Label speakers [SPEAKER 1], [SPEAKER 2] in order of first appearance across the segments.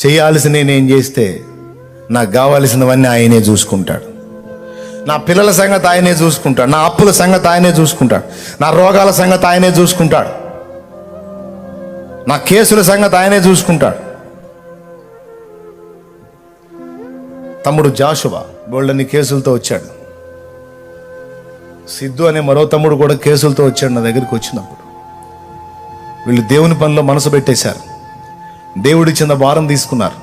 [SPEAKER 1] చేయాల్సిన నేను చేస్తే నాకు కావాల్సినవన్నీ ఆయనే చూసుకుంటాడు. నా పిల్లల సంగతి ఆయనే చూసుకుంటాడు, నా అప్పుల సంగతి ఆయనే చూసుకుంటాడు, నా రోగాల సంగతి ఆయనే చూసుకుంటాడు, నా కేసుల సంగతి ఆయనే చూసుకుంటాడు. తమ్ముడు జాషువా బోల్డన్ని కేసులతో వచ్చాడు. సిద్ధు అనే మరో తమ్ముడు కూడా కేసులతో వచ్చాడు నా దగ్గరికి. వచ్చినప్పుడు వీళ్ళు దేవుని పనిలో మనసు పెట్టేశారు, దేవుడిచ్చిన భారం తీసుకున్నారు,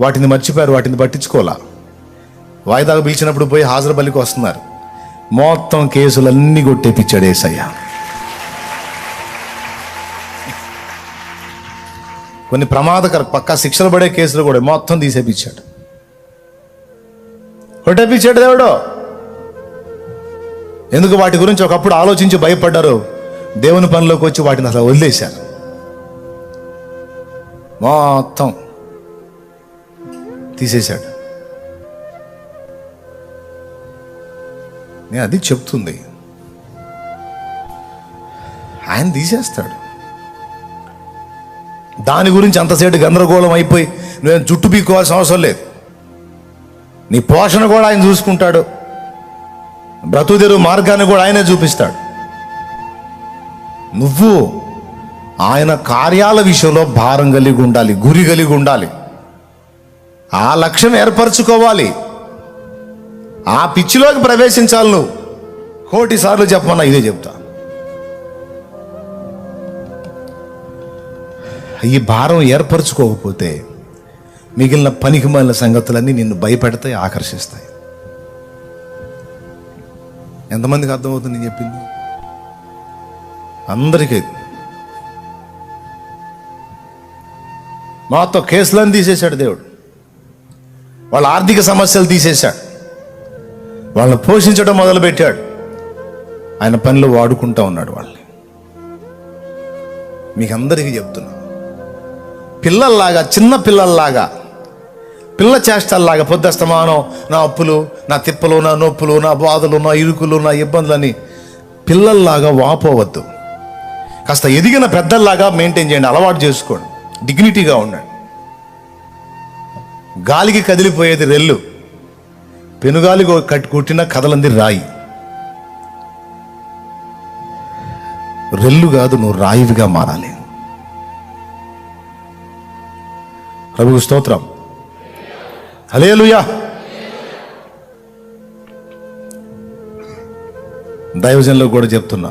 [SPEAKER 1] వాటిని మర్చిపోయారు, వాటిని పట్టించుకోవాలా. వాయిదాకు పిలిచినప్పుడు పోయి హాజరు బలికి వస్తున్నారు. మొత్తం కేసులన్నీ కొట్టేపిచ్చాడు యేసయ్య. కొన్ని ప్రమాదకర పక్కా శిక్షలు పడే కేసులు కూడా మొత్తం తీసేపిచ్చాడు, కొట్టేపిచ్చాడు దేవుడు. ఎందుకు? వాటి గురించి ఒకప్పుడు ఆలోచించి భయపడ్డారు, దేవుని పనిలోకి వచ్చి వాటిని అసలు వదిలేశారు. మొత్తం తీసేశాడు. నేను అది చెప్తుంది, ఆయన తీసేస్తాడు. దాని గురించి అంతసేపు గందరగోళం అయిపోయి నువ్వు జుట్టు పీక్కోవాల్సిన అవసరం లేదు. నీ పోషణ కూడా ఆయన చూసుకుంటాడు, బ్రతుకుదెరువు మార్గాన్ని కూడా ఆయనే చూపిస్తాడు. నువ్వు ఆయన కార్యాల విషయంలో భారం కలిగి ఉండాలి, గురి కలిగి ఉండాలి, ఆ లక్ష్యం ఏర్పరచుకోవాలి, ఆ పిచ్చిలోకి ప్రవేశించాలి. నువ్వు 1,000 సార్లు చెప్పమన్నా ఇదే చెప్తా. ఈ భారం ఏర్పరచుకోకపోతే మిగిలిన పనికిమాలిన సంగతులన్నీ నిన్ను భయపెడతాయి, ఆకర్షిస్తాయి. ఎంతమందికి అర్థమవుతుంది నేను చెప్పింది? అందరికీ. మొత్తం కేసులను తీసేశాడు దేవుడు, వాళ్ళ ఆర్థిక సమస్యలు తీసేశాడు, వాళ్ళని పోషించడం మొదలుపెట్టాడు. ఆయన పనిలో వాడుకుంటా ఉన్నాడు వాళ్ళని. మీకు అందరికీ చెప్తున్నా, పిల్లల్లాగా, చిన్న పిల్లల్లాగా, పిల్ల చేష్టల్లాగా పొద్దుస్తమానం నా అప్పులు, నా తిప్పలు, నా నొప్పులు, నా బాధలు, నా ఇరుకులు, నా ఇబ్బందులని పిల్లల్లాగా వాపోవద్దు. కాస్త ఎదిగిన పెద్దల్లాగా మెయింటైన్ చేయండి, అలవాటు చేసుకోండి, డిగ్నిటీగా ఉండండి. గాలికి కదిలిపోయేది రెల్లు, పెనుగాలి కొట్టిన కదలంది రాయి. రెల్లు కాదు, నువ్వు రాయివిగా మారాలి. ప్రభువు స్తోత్రం, హల్లెలూయా. దైవజనులో కూడా చెప్తున్నా,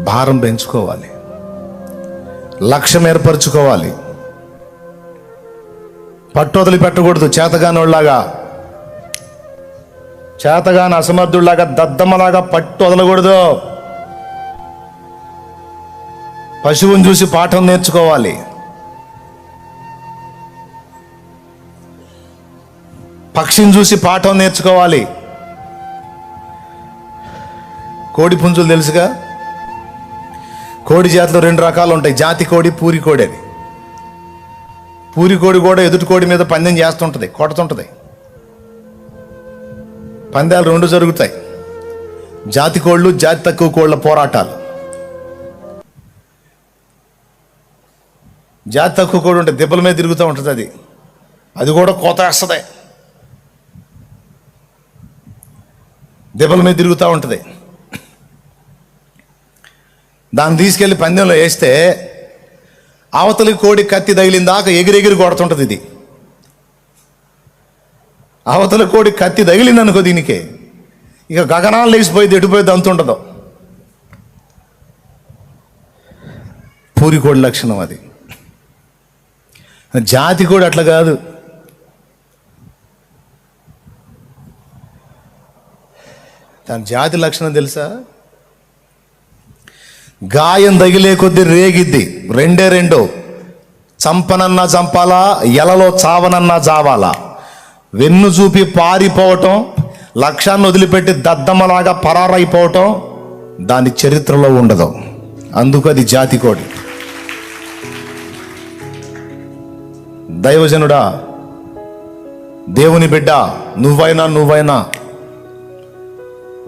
[SPEAKER 1] భారం పెంచుకోవాలి, లక్ష్యం ఏర్పరచుకోవాలి, పట్టొదలి పెట్టకూడదు. చేతగానోళ్ళలాగా, చేతగాని అసమర్థుల్లాగా, దద్దమ్మలాగా పట్టు వదలకూడదు. పశువుని చూసి పాఠం నేర్చుకోవాలి, పక్షిని చూసి పాఠం నేర్చుకోవాలి. కోడి పుంజులు తెలుసుగా, కోడి జాతిలో 2 రకాలు ఉంటాయి, జాతి కోడి, పూరి కోడి అని. పూరి కోడి కూడా ఎదుటి కోడి మీద పందెం చేస్తుంటుంది, కొడుతుంటుంది. పందాలు 2 జరుగుతాయి, జాతి కోళ్ళు, జాతి తక్కువ కోళ్ళ పోరాటాలు. జాతి తక్కువ కోడి ఉంటే దెబ్బల మీద తిరుగుతూ ఉంటుంది, అది కూడా కోత వేస్తుంది, దెబ్బల మీద తిరుగుతూ ఉంటుంది. దాన్ని తీసుకెళ్ళి పందెంలో వేస్తే అవతలి కోడి కత్తి తగిలిందాక ఎగిరెగిరి కొడుతుంటుంది. ఇది అవతల కోడి కత్తి తగిలిందనుకో దీనికే ఇక గగనాలు లేచిపోయింది, ఎటుపోయింది అంతుండదు. పూరి కోడి లక్షణం అది. జాతి కోడి అట్లా కాదు. దాని జాతి లక్షణం తెలుసా? గాయం తగిలే కొద్దీ రేగిద్ది, 2 చంపనన్నా చంపాలా, ఎలలో చావనన్నా చావాలా. వెన్ను చూపి పారిపోవటం, లక్ష్యాన్ని వదిలిపెట్టి దద్దమ్మలాగా పరారైపోవటం దాని చరిత్రలో ఉండదు. అందుకు అది జాతి కోడి. దైవజనుడా, దేవుని బిడ్డ, నువ్వైనా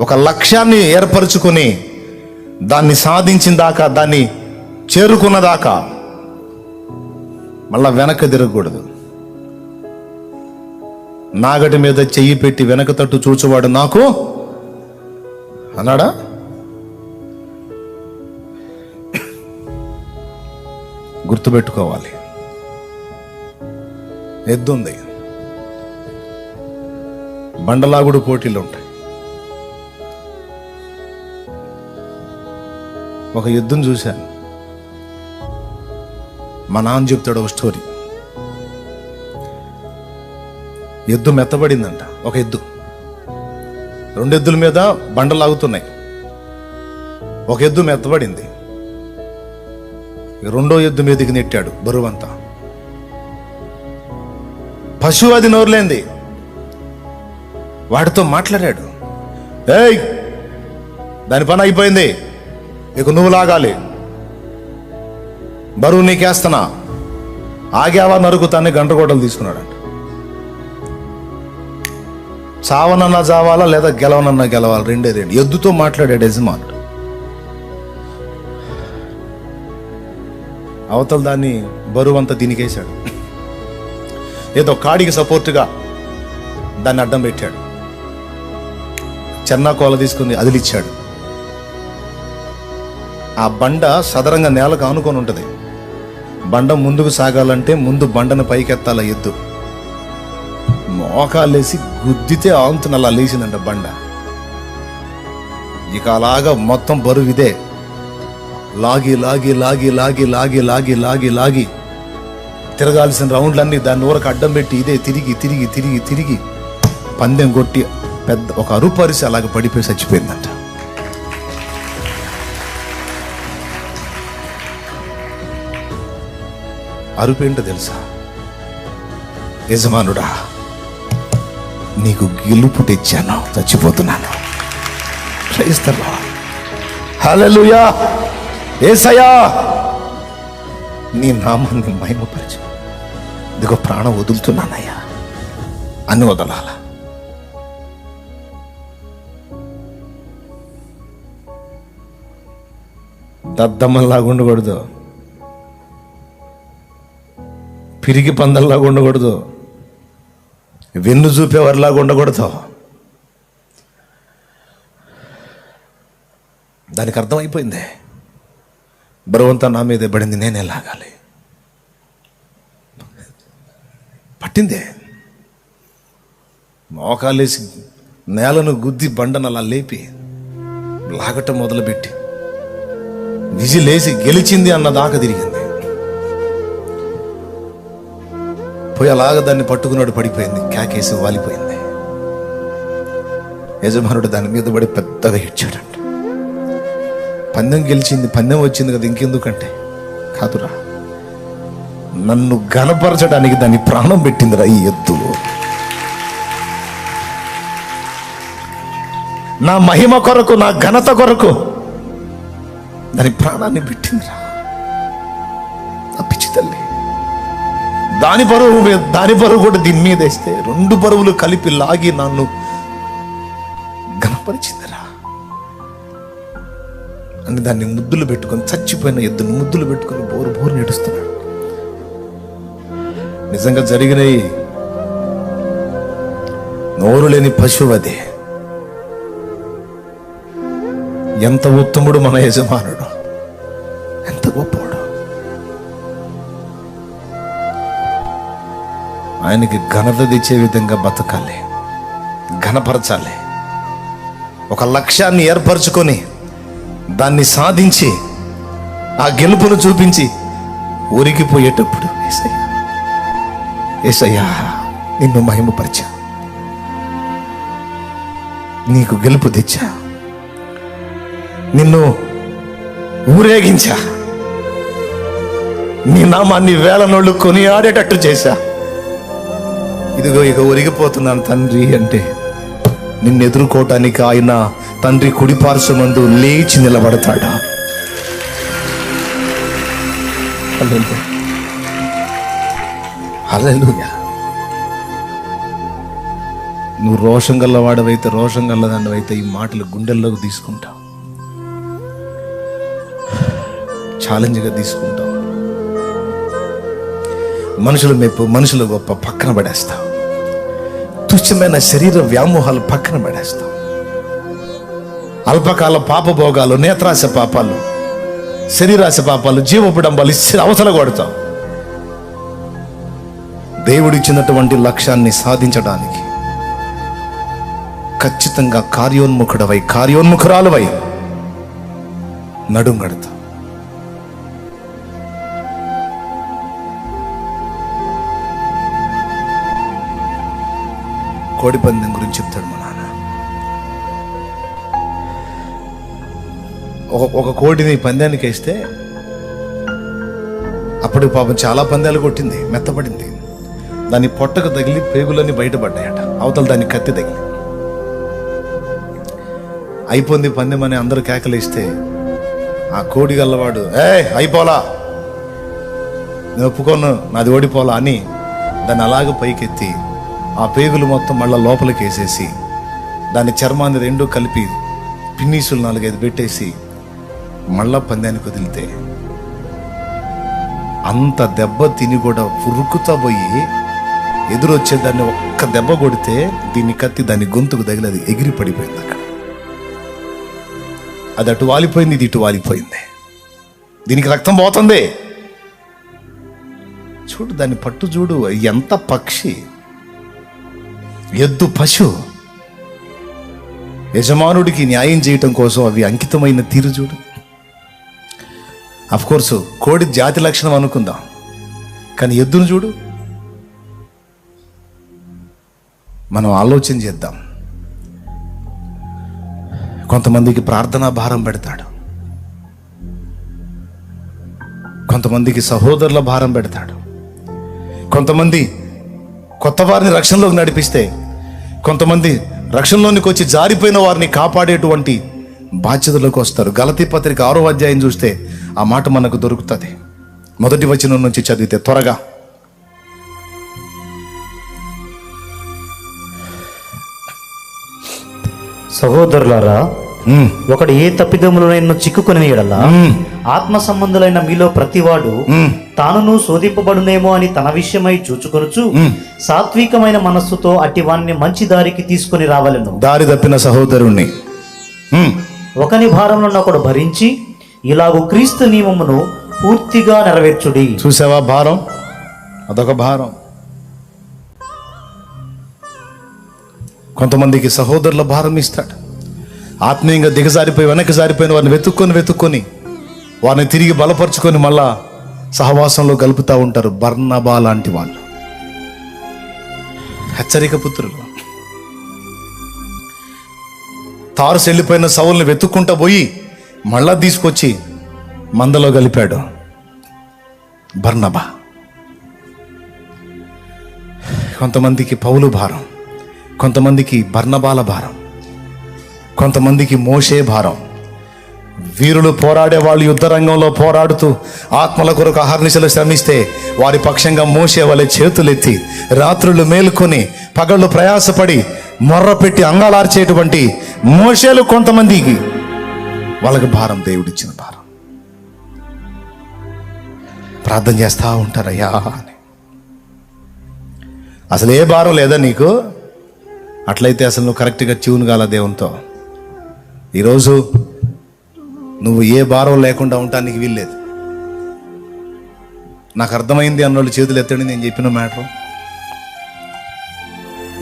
[SPEAKER 1] ఒక లక్ష్యాన్ని ఏర్పరచుకొని దాన్ని సాధించిన దాకా, దాన్ని చేరుకున్న దాకా మళ్ళా వెనక్కి తిరగకూడదు. నాగటి మీద చెయ్యి పెట్టి వెనక తట్టు చూచువాడు నాకు అన్నాడా? గుర్తుపెట్టుకోవాలి. ఎద్దుంది, బండలాగుడు పోటీలు ఉంటాయి. ఒక ఎద్దును చూశాను. మా నాన్న చెప్తాడు ఒక స్టోరీ. ఎద్దు మెత్తబడిందంట. ఒక ఎద్దు, 2 ఎద్దుల మీద బండలాగుతున్నాయి. ఒక ఎద్దు మెత్తబడింది. రెండో ఎద్దు మీదకి నెట్టాడు బరువంతా. పశువు అది నోరులేంది. వాడితో మాట్లాడాడు. ఏయ్, దాని పని అయిపోయింది, ఇక నువ్వు లాగాలి, బరువు నీకేస్తున్నా, ఆగావా నరుకుతాన్ని గండ్రగోడలు తీసుకున్నాడంట. చావనన్నా చావాలా లేదా గెలవనన్నా గెలవాలి, రెండే. ఎద్దుతో మాట్లాడాడు యజమానుడు. అవతల దాన్ని బరువంతా దీనికేశాడు. ఏదో కాడికి సపోర్టుగా దాన్ని అడ్డం పెట్టాడు. చెన్నా కోల తీసుకుని అదిలిచ్చాడు. ఆ బండ సదరంగా నేలకు ఆనుకొని ఉంటుంది. బండ ముందుకు సాగాలంటే ముందు బండను పైకెత్తాల ఎద్దు. మోకాలేసి గుద్దితే ఆంతున అలా లేచిందంట బండ. ఇక అలాగా మొత్తం బరువు ఇదే. లాగి లాగి లాగి లాగి లాగి లాగి లాగి లాగి తిరగాల్సిన రౌండ్లన్నీ దాన్ని ఊరకు అడ్డం పెట్టి ఇదే తిరిగి తిరిగి తిరిగి తిరిగి పందెం కొట్టి పెద్ద ఒక అరుపరిసి అలాగ పడిపోయి చచ్చిపోయిందంట. అరుపేంటో తెలుసా? యజమానుడా, నీకు గెలుపు తెచ్చాను, చచ్చిపోతున్నాను. Praise the Lord. హల్లెలూయా. యేసయ్యా, నీ నామాన్ని మహిమపరచు. ఇదిగో ప్రాణం వదులుతున్నానయ్యా అని వదలాల. దద్దమ్మల్లాగా ఉండకూడదు, పిరిగి పందల్లాగా ఉండకూడదు, వెన్ను చూపేవారిలాగా ఉండకూడదు. దానికి అర్థమైపోయింది, బరువంతా నా మీదే పడింది, నేనే లాగాలి. పట్టిందే. మోకాలేసి నేలను గుద్ది బండను అలా లేపి లాగటం మొదలుపెట్టి విజిలేసి గెలిచింది అన్న దాకా తిరిగింది. పోయి అలాగా దాన్ని పట్టుకున్నాడు, పడిపోయింది, కేకేసి వాలిపోయింది. యజమానుడు దాని మీద పడి పెద్దగా ఏడ్చాడంట. పందెం గెలిచింది, పందెం వచ్చింది కదా, ఇంకెందుకంటే కాదురా, నన్ను ఘనపరచడానికి దాన్ని ప్రాణం పెట్టిందిరా ఈ ఎద్దు. నా మహిమ కొరకు, నా ఘనత కొరకు దాని ప్రాణాన్ని పెట్టిందిరా. ఆ పిచ్చి తల్లి దాని బరువు కూడా దీని మీద వేస్తే 2 బరువులు కలిపి లాగి నన్ను ఘనపరిచిందిరా అని దాన్ని ముద్దులు పెట్టుకొని, చచ్చిపోయిన ఎద్దును ముద్దులు పెట్టుకొని బోరు బోరు నడుస్తున్నాడు. నిజంగా జరిగినాయి. నోరు లేని పశువు అది. ఎంత ఉత్తముడు మన యజమానుడు, ఎంత గొప్పవాడు. ఆయనకి ఘనత తెచ్చే విధంగా బతకాలి, ఘనపరచాలి. ఒక లక్ష్యాన్ని ఏర్పరచుకొని దాన్ని సాధించి ఆ గెలుపును చూపించి ఊరికిపోయేటప్పుడు యేసయ్యా నిన్ను మహిమపరిచా, నీకు గెలుపు తెచ్చా, నిన్ను ఊరేగించా, నీ నామాన్ని వేలనోళ్ళు కొనియాడేటట్టు చేశా. ఇదిగో ఇక ఒరిగిపోతున్నాను తండ్రి అంటే నిన్ను ఎదుర్కోవటానికి ఆయన తండ్రి కుడిపార్శ్వమందు లేచి నిలబడతాడా? హల్లెలూయా. నువ్వు రోషం గల్లవాడవైతే, రోషం గల్లదానివైతే ఈ మాటలు గుండెల్లోకి తీసుకుంటావు, ఛాలెంజ్గా తీసుకుంటావు. మనుషుల మెప్పు, మనుషుల గొప్ప పక్కన పడేస్తావు. తుచ్చమైన శరీర వ్యామోహాలు పక్కన పడేస్తావు. అల్పకాల పాపభోగాలు, నేత్రాశ పాపాలు, శరీరాశ పాపాలు, జీవపుడంబాలు ఇచ్చి అవతల కొడతావు. దేవుడిచ్చినటువంటి లక్ష్యాన్ని సాధించడానికి ఖచ్చితంగా కార్యోన్ముఖురాలువై నడుం కడతావు. కోడి పందెం గురించి చెప్తాడు మా నాన్న. ఒక కోడిని పందానికి వేస్తే అప్పుడు పాపం చాలా పందాలు కొట్టింది, మెత్తపడింది. దాని పొట్టకు తగిలి పేగులన్నీ బయటపడ్డాయట. అవతల దాన్ని కత్తి తగిలి అయిపోయింది పందెం అని అందరూ కేకలేస్తే ఆ కోడి గల్లవాడు, అయిపోలా, నేను ఒప్పుకోను, నాది ఓడిపోలా అని దాన్ని అలాగ పైకెత్తి ఆ పేగులు మొత్తం మళ్ళీ లోపలికి వేసేసి దాని చర్మాన్ని రెండూ కలిపి పిన్నీసులు 4-5 పెట్టేసి మళ్ళా పందానికి వదిలితే అంత దెబ్బ తిని కూడా పురుకుతా పోయి ఎదురొచ్చే దాన్ని ఒక్క దెబ్బ కొడితే దీన్ని కత్తి దాని గొంతుకు తగిలి అది ఎగిరి పడిపోయింది. అక్కడ అది అటు వాలిపోయింది, ఇది ఇటు వాలిపోయింది. దీనికి రక్తం పోతుంది. చూడు దాన్ని పట్టు చూడు, ఎంత పక్షి, ఎద్దు, పశు. యజమానుడికి న్యాయం చేయటం కోసం అవి అంకితమైన తీరు చూడు. కోర్సు కోడి జాతి లక్షణం అనుకుందాం, కానీ ఎద్దును చూడు. మనం ఆలోచన చేద్దాం. కొంతమందికి ప్రార్థనా భారం పెడతాడు, కొంతమందికి సహోదరుల భారం పెడతాడు, కొంతమంది కొత్త వారిని రక్షణలోకి నడిపిస్తే, కొంతమంది రక్షణలోనికి వచ్చి జారిపోయిన వారిని కాపాడేటువంటి బాధ్యతలోకి వస్తారు. గలతీ పత్రిక 6వ అధ్యాయం చూస్తే ఆ మాట మనకు దొరుకుతుంది. 1వ వచనం నుంచి చదివితే త్వరగా.
[SPEAKER 2] సహోదరులారా, ఒకడు ఏ తప్పిదములైనా చిక్కుకుని ఎడల ఆత్మ సంబంధులైన మీలో ప్రతివాడు తానును శోధింపబడునేమో అని తన విషయమై చూచుకొనుచు సాత్వికమైన మనస్సుతో అట్టివాణ్ణి మంచి దారికి తీసుకుని రావలెను.
[SPEAKER 1] దారి తప్పిన సహోదరుణ్ణి
[SPEAKER 2] ఒకని భారములను ఒకడు భరించి ఇలాగూ క్రీస్తు నియమమును పూర్తిగా నెరవేర్చుడి.
[SPEAKER 1] చూసావా భారం? అదొక భారం. కొంతమందికి సహోదరుల భారం ఇస్తాడు. ఆత్మీయంగా దిగజారిపోయి వెనక్కి జారిపోయిన వారిని వెతుక్కొని వారిని తిరిగి బలపరుచుకొని మళ్ళా సహవాసంలో కలుపుతూ ఉంటారు. బర్నబా లాంటి వాళ్ళు హెచ్చరిక పుత్రులు. తారుసు వెళ్ళిపోయిన సౌలుని వెతుక్కుంటా పోయి మళ్ళా తీసుకొచ్చి మందలో కలిపాడు బర్నబా. కొంతమందికి పౌలు భారం, కొంతమందికి బర్నబాల భారం, కొంతమందికి మోషే భారం. వీరులు పోరాడే వాళ్ళు యుద్ధ రంగంలో పోరాడుతూ ఆత్మల కొరకు అహర్నిశలు శ్రమిస్తే వారి పక్షంగా మోషే వాళ్ళ చేతులెత్తి రాత్రులు మేలుకొని పగళ్ళు ప్రయాసపడి మొర్ర పెట్టి అంగాళార్చేటువంటి మోషేలు కొంతమందికి వాళ్ళకి భారం, దేవుడిచ్చిన భారం. ప్రార్థన చేస్తా ఉంటారయ్యా అని. అసలు ఏ భారం లేదా నీకు? అట్లయితే అసలు నువ్వు కరెక్ట్గా ట్యూన్ కాల దేవునితో. ఈరోజు నువ్వు ఏ భారం లేకుండా ఉండటానికి వీల్లేదు. నాకు అర్థమైంది అన్నోళ్ళు చేతులు ఎత్తండి నేను చెప్పిన మ్యాటర్.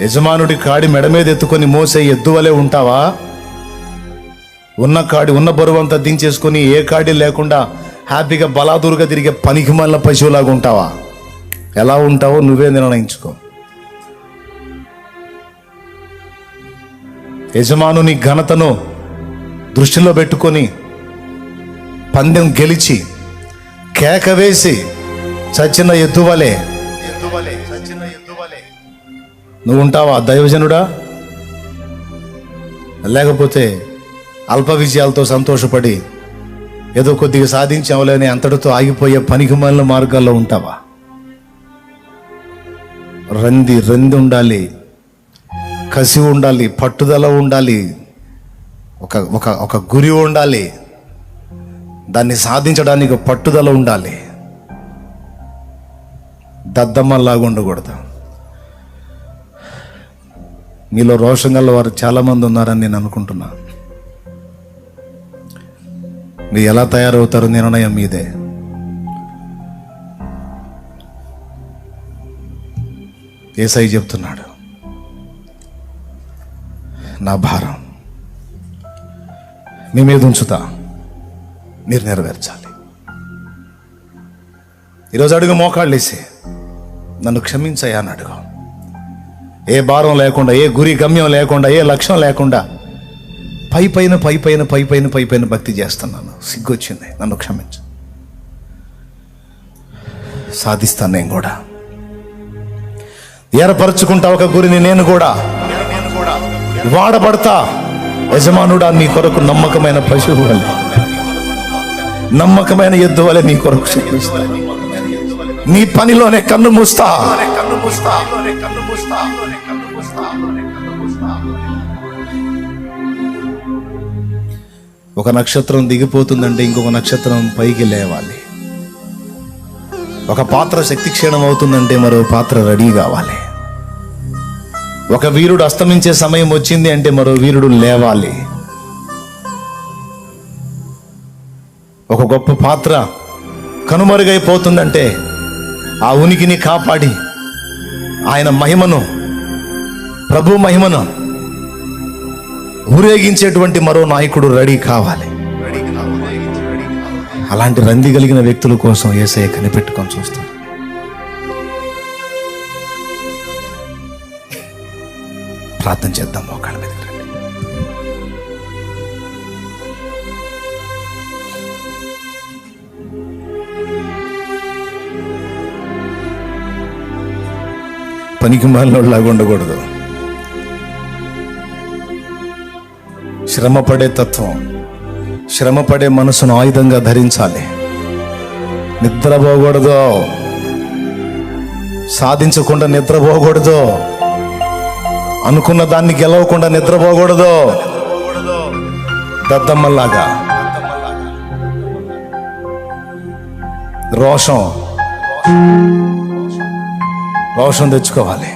[SPEAKER 1] యజమానుడి కాడి మెడ మీద ఎత్తుకొని మోసే ఎద్దు వలె ఉంటావా? ఉన్న బరువు అంతా దించేసుకొని ఏ కాడి లేకుండా హ్యాపీగా బలాదూరుగా తిరిగే పనికి మళ్ళ పశువులాగా ఉంటావా? ఎలా ఉంటావో నువ్వే నిర్ణయించుకో. యజమానుని ఘనతను దృష్టిలో పెట్టుకొని పందెం గెలిచి కేక వేసి చచ్చిన ఎద్దువలే నువ్వు ఉంటావా దైవజనుడా? లేకపోతే అల్ప విజయాలతో సంతోషపడి ఏదో కొద్దిగా సాధించావులేని అంతటితో ఆగిపోయే పనికిమాలిన మార్గాల్లో ఉంటావా? రంది ఉండాలి, కసి ఉండాలి, పట్టుదల ఉండాలి, ఒక గురి ఉండాలి, దాన్ని సాధించడానికి పట్టుదల ఉండాలి. దద్దమ్మలాగా ఉండకూడదు. మీలో రోషం గల వారు చాలామంది ఉన్నారని నేను అనుకుంటున్నా. మీరు ఎలా తయారవుతారో నిర్ణయం మీదే. యేసయ్య చెప్తున్నాడు, నా భారం మీ మీద ఉంచుతా, మీరు నెరవేర్చాలి. ఈరోజు అడుగు, మోకాళ్ళు వేసి నన్ను క్షమించయ్యా అని అడుగు. ఏ భారం లేకుండా, ఏ గురి గమ్యం లేకుండా, ఏ లక్ష్యం లేకుండా పైపైన భక్తి చేస్తున్నాను. సిగ్గొచ్చింది, నన్ను క్షమించు. సాధిస్తాను నేను కూడా. ఏర్పరచుకుంటా ఒక గురిని నేను కూడా. వాడబడతా. యజమానుడా, నీ కొరకు నమ్మకమైన పశువు వలె, నమ్మకమైన ఎద్దు వలె నీ కొరకు శ్రమిస్తా. నీ పనిలోనే కన్ను మూస్తా. ఒక నక్షత్రం దిగిపోతుందంటే ఇంకొక నక్షత్రం పైకి లేవాలి. ఒక పాత్ర శక్తి క్షీణం అవుతుందంటే మరో పాత్ర రెడీ కావాలి. ఒక వీరుడు అస్తమించే సమయం వచ్చింది అంటే మరో వీరుడు లేవాలి. ఒక గొప్ప పాత్ర కనుమరుగైపోతుందంటే ఆ ఉనికిని కాపాడి ఆయన మహిమను, ప్రభు మహిమను ఊరేగించేటువంటి మరో నాయకుడు రెడీ కావాలి. అలాంటి రంది కలిగిన వ్యక్తుల కోసం యేసయ్య కనిపెట్టుకొని చూస్తాడు. ప్రార్థన చేద్దాం. మోకాళ్ళ మీద రండి. పనికి మాలినోళ్ళలాగా ఉండకూడదు. శ్రమపడే తత్వం, శ్రమపడే మనసును ఆయుధంగా ధరించాలి. నిద్రపోకూడదు. సాధించకుండా నిద్రపోకూడదు. అనుకున్న దాన్ని గెలవకుండా నిద్రపోకూడదు. దద్దమ్మల్లాగా రోషం తెచ్చుకోవాలి.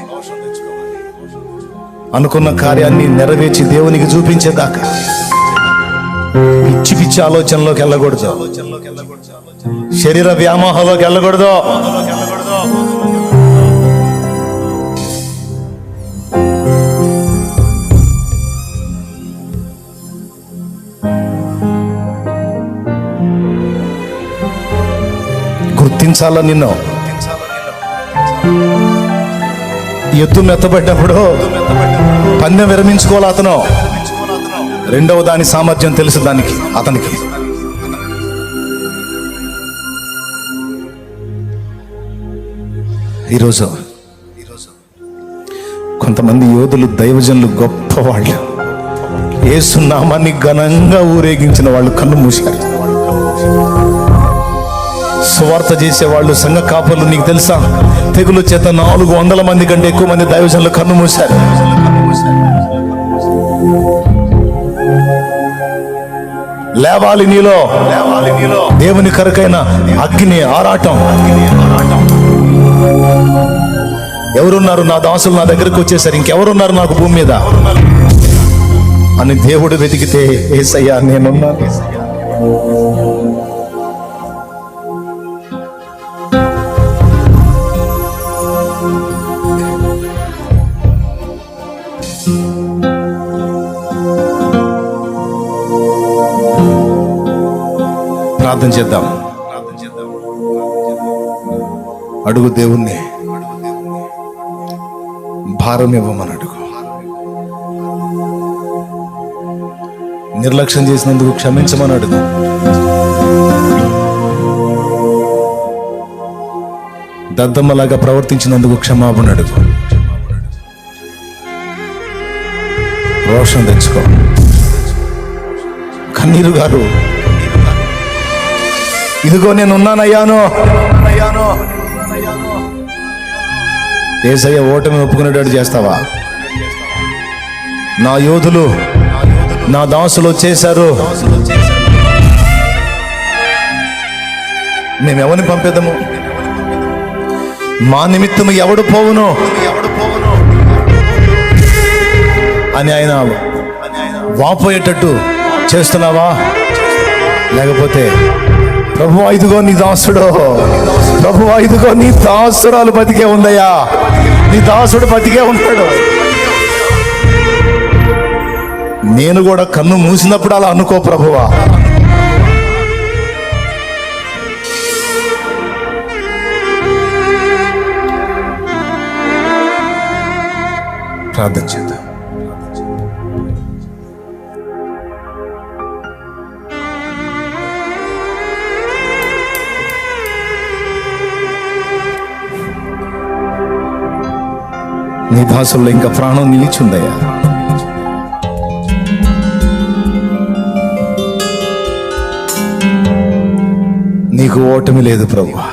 [SPEAKER 1] అనుకున్న కార్యాన్ని నెరవేర్చి దేవునికి చూపించేదాకా పిచ్చి పిచ్చి ఆలోచనలోకి వెళ్ళకూడదు. శరీర వ్యామోహంలోకి వెళ్ళకూడదు. గుర్తించాల నిన్ను. ఎద్దు మెత్తబడ్డప్పుడు పందెం విరమించుకోవాలి అతను. రెండవ దాని సామర్థ్యం తెలుసు అతనికి. ఈరోజు కొంతమంది యోధులు, దైవజనులు, గొప్పవాళ్ళు, యేసు నామాన్ని ఘనంగా ఊరేగించిన వాళ్ళు కన్ను మూశారు. సువార్త చేసేవాళ్ళు, సంఘ కాపర్లు, నీకు తెలుసా, తెగులు చేత 400 మంది కంటే ఎక్కువ మంది దైవజనులు కన్ను మూశారు. లేవాలి నీలో దేవుని కొరకైన అగ్ని ఆరాటం. ఎవరున్నారు నా దాసులు నా దగ్గరకు వచ్చేసరి, ఇంకెవరున్నారు నాకు భూమి మీద అని దేవుడు వెతికితే యేసయ్యా నేనున్నాను. ప్రార్థన చేద్దాం. అడుగు దేవుణ్ణి, భారం ఇవ్వమని అడుగు. నిర్లక్ష్యం చేసినందుకు క్షమించమని అడుగు. దద్దమ్మలాగా ప్రవర్తించినందుకు క్షమాపణ అడుగు. రోషం తెచ్చుకో. కన్నీరు గారు, ఇదిగో నేను ఉన్నానయ్యాను. యేసయ్య ఓటమి ఒప్పుకునేటట్టు చేస్తావా? నా యోధులు, నా దాసులు వచ్చేశారు, మేము ఎవరిని పంపిద్దాము? మా నిమిత్తము ఎవడు పోవును అని ఆయన వాపోయేటట్టు చేస్తున్నావా? లేకపోతే ప్రభువా ఇదిగో నీ దాసుడు, ప్రభువా ఇదిగో నీ దాసురాలు బతికే ఉందయ్యా, నీ దాసుడు బతికే ఉంటాడు. నేను కూడా కన్ను మూసినప్పుడు అలా అనుకో ప్రభువా. ప్రార్థన చేద్దాం. నీ దాసుల్లో ఇంకా ప్రాణం నిలిచుందయ్యా. నీకు ఓటమి లేదు ప్రభువా.